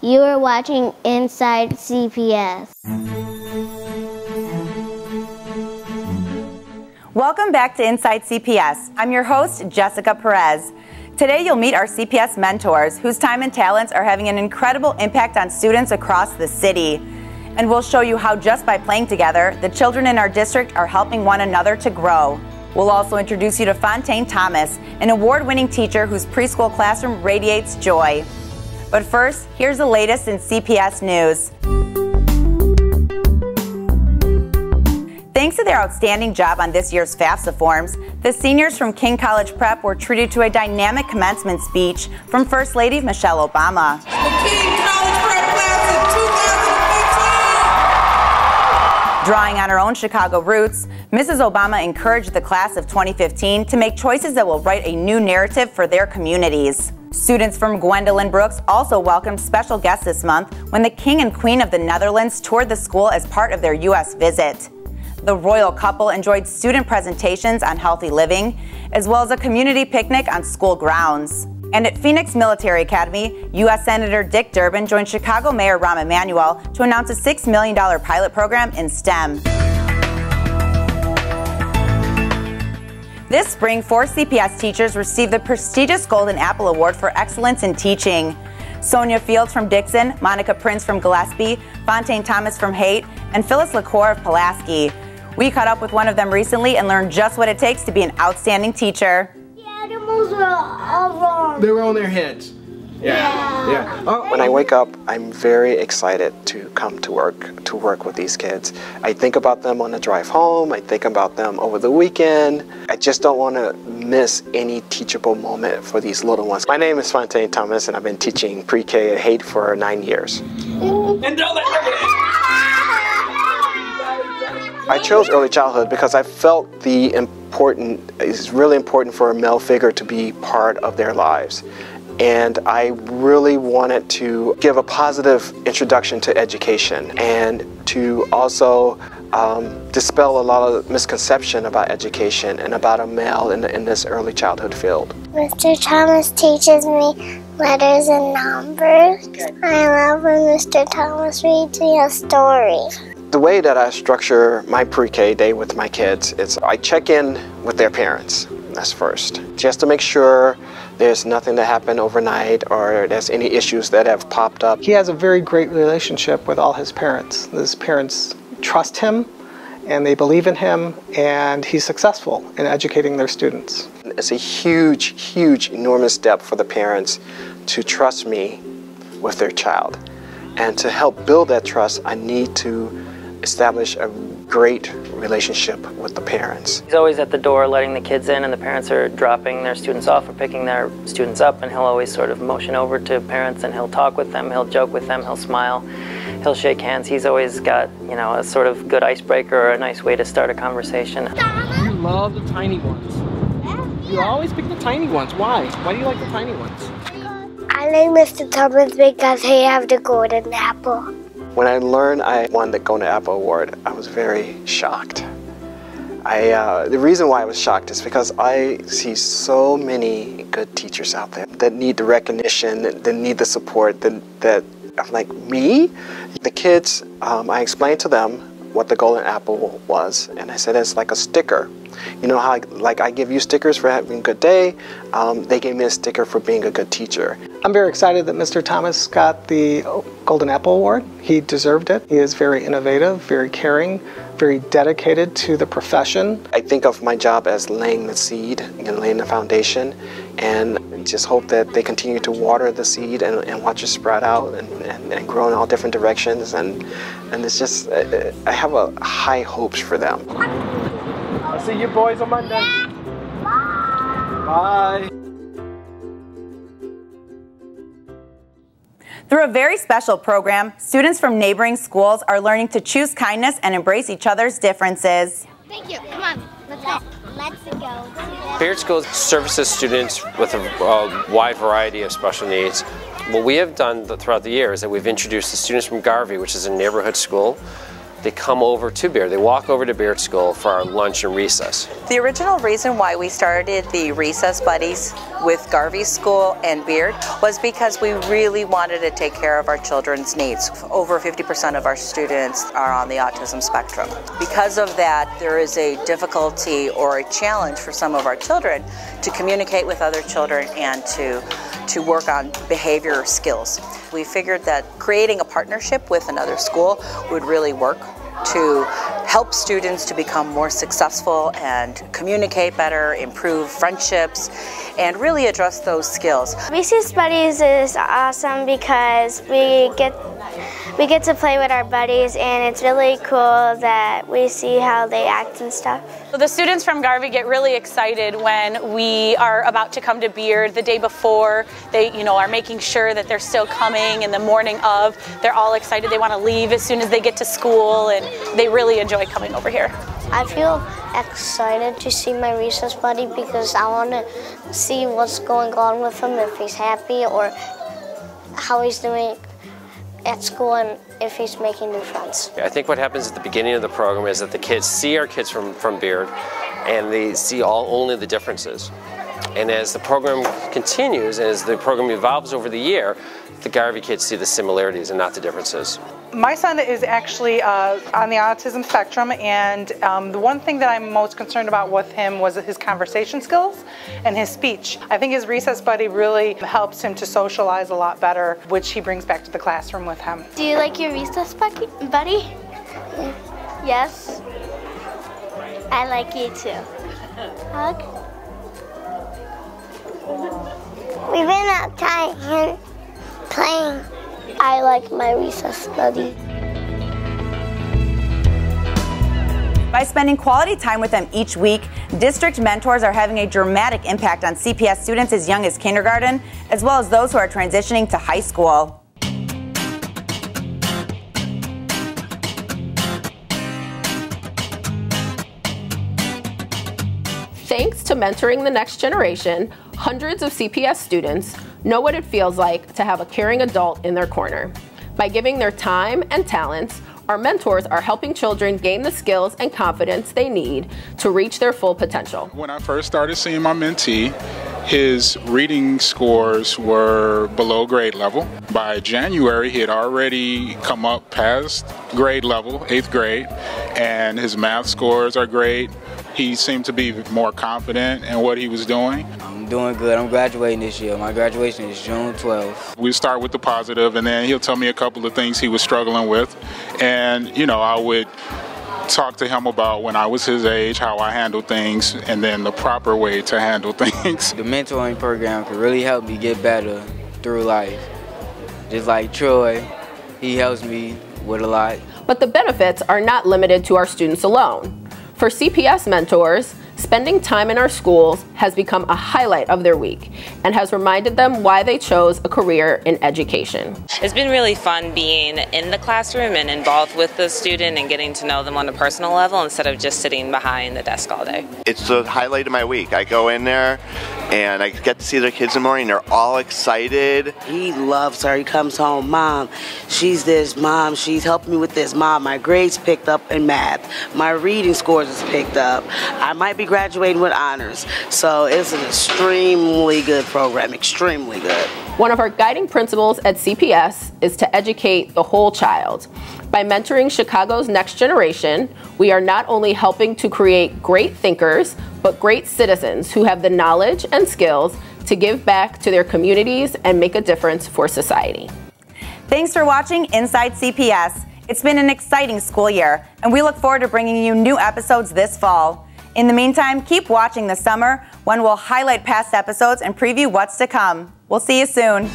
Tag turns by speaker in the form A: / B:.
A: You are watching Inside CPS.
B: Welcome back to Inside CPS. I'm your host, Jessica Perez. Today you'll meet our CPS mentors whose time and talents are having an incredible impact on students across the city. And we'll show you how just by playing together, the children in our district are helping one another to grow. We'll also introduce you to Fontane Thomas, an award-winning teacher whose preschool classroom radiates joy. But first, here's the latest in CPS news. Thanks to their outstanding job on this year's FAFSA forms, the seniors from King College Prep were treated to a dynamic commencement speech from First Lady Michelle Obama.
C: The King College Prep class of 2015!
B: Drawing on her own Chicago roots, Mrs. Obama encouraged the class of 2015 to make choices that will write a new narrative for their communities. Students from Gwendolyn Brooks also welcomed special guests this month when the King and Queen of the Netherlands toured the school as part of their U.S. visit. The royal couple enjoyed student presentations on healthy living, as well as a community picnic on school grounds. And at Phoenix Military Academy, U.S. Senator Dick Durbin joined Chicago Mayor Rahm Emanuel to announce a $6 million pilot program in STEM. This spring, 4 CPS teachers received the prestigious Golden Apple Award for Excellence in Teaching. Sonia Fields from Dixon, Monica Prince from Gillespie, Fontane Thomas from Haight, and Phyllis LaCour of Pulaski. We caught up with one of them recently and learned just what it takes to be an outstanding teacher.
A: The animals were all wrong.
D: They were on their heads. Yeah. Oh.
E: When I wake up, I'm very excited to come to work with these kids. I think about them on the drive home. I think about them over the weekend. I just don't want to miss any teachable moment for these little ones. My name is Fontane Thomas, and I've been teaching pre-K at Haight for 9 years. I chose early childhood because I felt it's really important for a male figure to be part of their lives. And I really wanted to give a positive introduction to education and to also dispel a lot of misconception about education and about a male in this early childhood field.
A: Mr. Thomas teaches me letters and numbers. I love when Mr. Thomas reads me a story.
E: The way that I structure my pre-K day with my kids is I check in with their parents. That's first, just to make sure there's nothing that happened overnight or there's any issues that have popped up.
F: He has a very great relationship with all his parents. His parents trust him and they believe in him, and he's successful in educating their students.
E: It's a huge, enormous step for the parents to trust me with their child. And to help build that trust, I need to establish a great relationship with the parents.
G: He's always at the door letting the kids in, and the parents are dropping their students off or picking their students up, and he'll always sort of motion over to parents and he'll talk with them, he'll joke with them, he'll smile, he'll shake hands. He's always got, a sort of good icebreaker or a nice way to start a conversation.
D: You love the tiny ones. You always pick the tiny ones. Why? Why do you like the tiny ones?
A: I like Mr. Thomas because he has the golden apple.
E: When I learned I won the Golden Apple Award, I was very shocked. The reason why I was shocked is because I see so many good teachers out there that need the recognition, that need the support, that I'm like, me? The kids, I explained to them what the Golden Apple was, and I said it's like a sticker. You know how I give you stickers for having a good day? They gave me a sticker for being a good teacher.
F: I'm very excited that Mr. Thomas got the Golden Apple Award. He deserved it. He is very innovative, very caring, very dedicated to the profession.
E: I think of my job as laying the seed and laying the foundation, and just hope that they continue to water the seed and watch it sprout out and grow in all different directions. And it's just, I have high hopes for them.
D: I'll see you boys on Monday. Bye.
B: Through a very special program, students from neighboring schools are learning to choose kindness and embrace each other's differences.
A: Thank you. Come on. Let's go. Let's go.
H: Beard School services students with a wide variety of special needs. What we have done throughout the year is that we've introduced the students from Garvey, which is a neighborhood school, they come over to Beard. They walk over to Beard School for our lunch and recess.
B: The original reason why we started the Recess Buddies with Garvey School and Beard was because we really wanted to take care of our children's needs. Over 50% of our students are on the autism spectrum. Because of that, there is a difficulty or a challenge for some of our children to communicate with other children and to work on behavior skills. We figured that creating a partnership with another school would really work to help students to become more successful and communicate better, improve friendships, and really address those skills.
A: Recess Buddies is awesome because we get to play with our buddies, and it's really cool that we see how they act and stuff.
I: The students from Garvey get really excited when we are about to come to Beard the day before. They, are making sure that they're still coming in the morning of. They're all excited. They want to leave as soon as they get to school, and they really enjoy coming over here.
A: I feel excited to see my recess buddy because I want to see what's going on with him, if he's happy or how he's doing at school and if he's making new friends.
H: I think what happens at the beginning of the program is that the kids see our kids from Beard and they see only the differences. And as the program continues, as the program evolves over the year, the Garvey kids see the similarities and not the differences.
J: My son is actually on the autism spectrum, and the one thing that I'm most concerned about with him was his conversation skills and his speech. I think his recess buddy really helps him to socialize a lot better, which he brings back to the classroom with him.
A: Do you like your recess buddy? Yes? I like you too. Hug? We've been outside and playing. I like my recess buddy.
B: By spending quality time with them each week, district mentors are having a dramatic impact on CPS students as young as kindergarten, as well as those who are transitioning to high school.
K: Thanks to mentoring the next generation, hundreds of CPS students know what it feels like to have a caring adult in their corner. By giving their time and talents, our mentors are helping children gain the skills and confidence they need to reach their full potential.
L: When I first started seeing my mentee, his reading scores were below grade level. By January, he had already come up past grade level, 8th grade, and his math scores are great. He seemed to be more confident in what he was doing.
M: I'm doing good. I'm graduating this year. My graduation is June 12th.
L: We start with the positive, and then he'll tell me a couple of things he was struggling with. And, I would talk to him about when I was his age, how I handled things, and then the proper way to handle things.
M: The mentoring program can really help me get better through life. Just like Troy, he helps me with a lot.
K: But the benefits are not limited to our students alone. For CPS mentors, spending time in our schools has become a highlight of their week and has reminded them why they chose a career in education.
N: It's been really fun being in the classroom and involved with the student and getting to know them on a personal level instead of just sitting behind the desk all day.
O: It's the highlight of my week. I go in there and I get to see their kids in the morning. They're all excited.
P: He loves her. He comes home, Mom, she's this. Mom, she's helping me with this. Mom, my grades picked up in math. My reading scores is picked up. I might be graduating with honors. So it's an extremely good program, extremely good.
K: One of our guiding principles at CPS is to educate the whole child. By mentoring Chicago's next generation, we are not only helping to create great thinkers, but great citizens who have the knowledge and skills to give back to their communities and make a difference for society.
B: Thanks for watching Inside CPS. It's been an exciting school year, and we look forward to bringing you new episodes this fall. In the meantime, keep watching this summer when we'll highlight past episodes and preview what's to come. We'll see you soon.